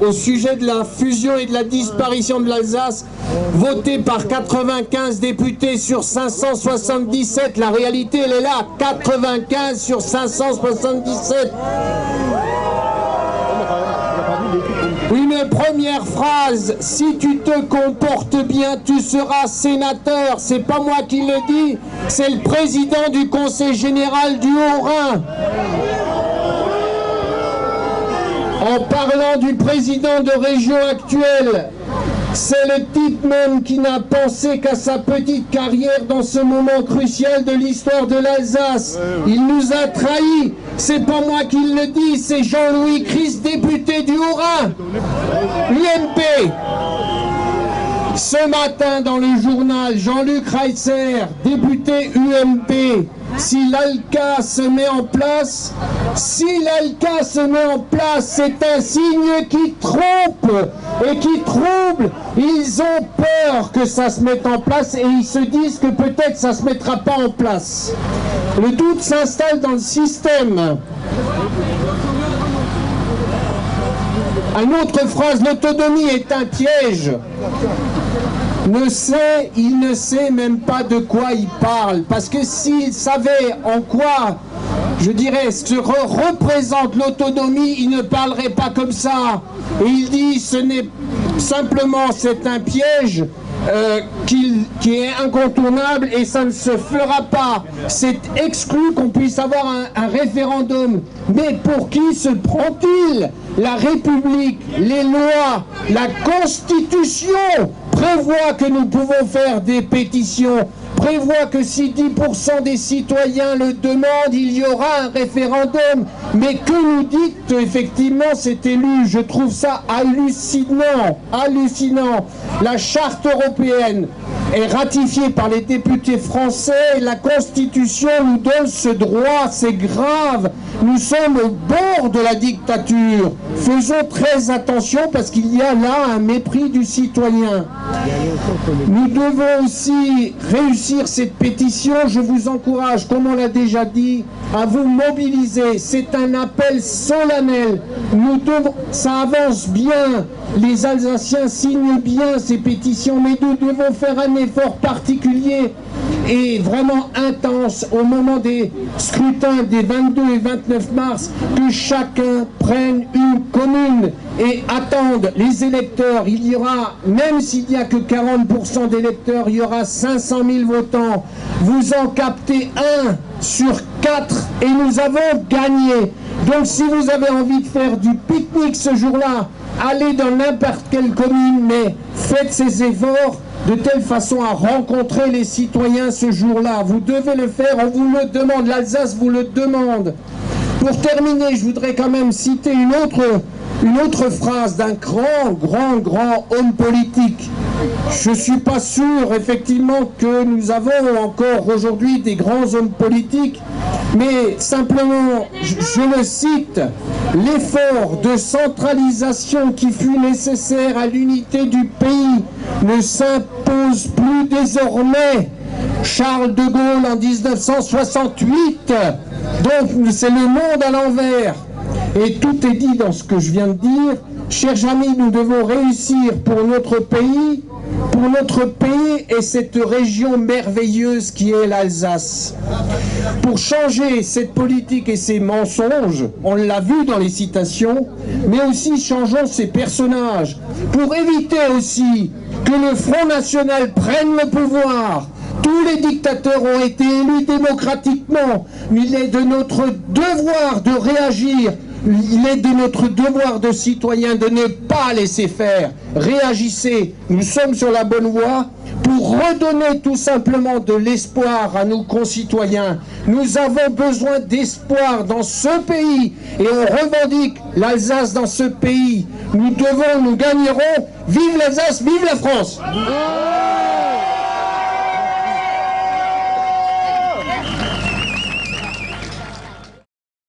au sujet de la fusion et de la disparition de l'Alsace, voté par 95 députés sur 577. La réalité, elle est là, 95 sur 577. Une première phrase, si tu te comportes bien, tu seras sénateur. C'est pas moi qui le dis, c'est le président du Conseil général du Haut-Rhin. En parlant du président de région actuelle, c'est le type même qui n'a pensé qu'à sa petite carrière dans ce moment crucial de l'histoire de l'Alsace. Il nous a trahis. C'est pas moi qui le dis, c'est Jean-Louis Christ, député du Haut-Rhin, UMP. Ce matin dans le journal, Jean-Luc Reitzer, député UMP, si l'ALCA se met en place, c'est un signe qui trompe et qui trouble. Ils ont peur que ça se mette en place et ils se disent que peut-être ça se mettra pas en place. Le doute s'installe dans le système. Une autre phrase, l'autonomie est un piège. Il ne sait même pas de quoi il parle, parce que s'il savait en quoi, je dirais, ce que représente l'autonomie, il ne parlerait pas comme ça. Et il dit, ce n'est simplement, c'est un piège qui est incontournable et ça ne se fera pas. C'est exclu qu'on puisse avoir un référendum. Mais pour qui se prend-il? La République, les lois, la Constitution prévoit que nous pouvons faire des pétitions, prévoit que si 10% des citoyens le demandent, il y aura un référendum. Mais que nous dites effectivement cet élu? Je trouve ça hallucinant, hallucinant. La charte européenne est ratifiée par les députés français et la Constitution nous donne ce droit, c'est grave. Nous sommes au bord de la dictature. Faisons très attention parce qu'il y a là un mépris du citoyen. Nous devons aussi réussir cette pétition. Je vous encourage, comme on l'a déjà dit, à vous mobiliser. C'est un appel solennel. Ça avance bien. Les Alsaciens signent bien ces pétitions, mais nous devons faire un effort particulier et vraiment intense au moment des scrutins des 22 et 29 mars, que chacun prenne une commune et attende les électeurs. Il y aura, même s'il n'y a que 40% d'électeurs, il y aura 500 000 votants. Vous en captez 1 sur 4 et nous avons gagné. Donc si vous avez envie de faire du pique-nique ce jour-là, allez dans n'importe quelle commune, mais faites ces efforts de telle façon à rencontrer les citoyens ce jour-là. Vous devez le faire, on vous le demande, l'Alsace vous le demande. Pour terminer, je voudrais quand même citer une autre phrase d'un grand homme politique. Je ne suis pas sûr, effectivement, que nous avons encore aujourd'hui des grands hommes politiques, mais simplement, je le cite, l'effort de centralisation qui fut nécessaire à l'unité du pays ne s'impose plus désormais. Charles de Gaulle en 1968, donc c'est le monde à l'envers. Et tout est dit dans ce que je viens de dire. Chers amis, nous devons réussir pour notre pays et cette région merveilleuse qui est l'Alsace. Pour changer cette politique et ces mensonges, on l'a vu dans les citations, mais aussi changeons ces personnages, pour éviter aussi que le Front National prenne le pouvoir. Tous les dictateurs ont été élus démocratiquement. Il est de notre devoir de réagir. Il est de notre devoir de citoyen de ne pas laisser faire. Réagissez, nous sommes sur la bonne voie pour redonner tout simplement de l'espoir à nos concitoyens. Nous avons besoin d'espoir dans ce pays et on revendique l'Alsace dans ce pays. Nous gagnerons. Vive l'Alsace, vive la France!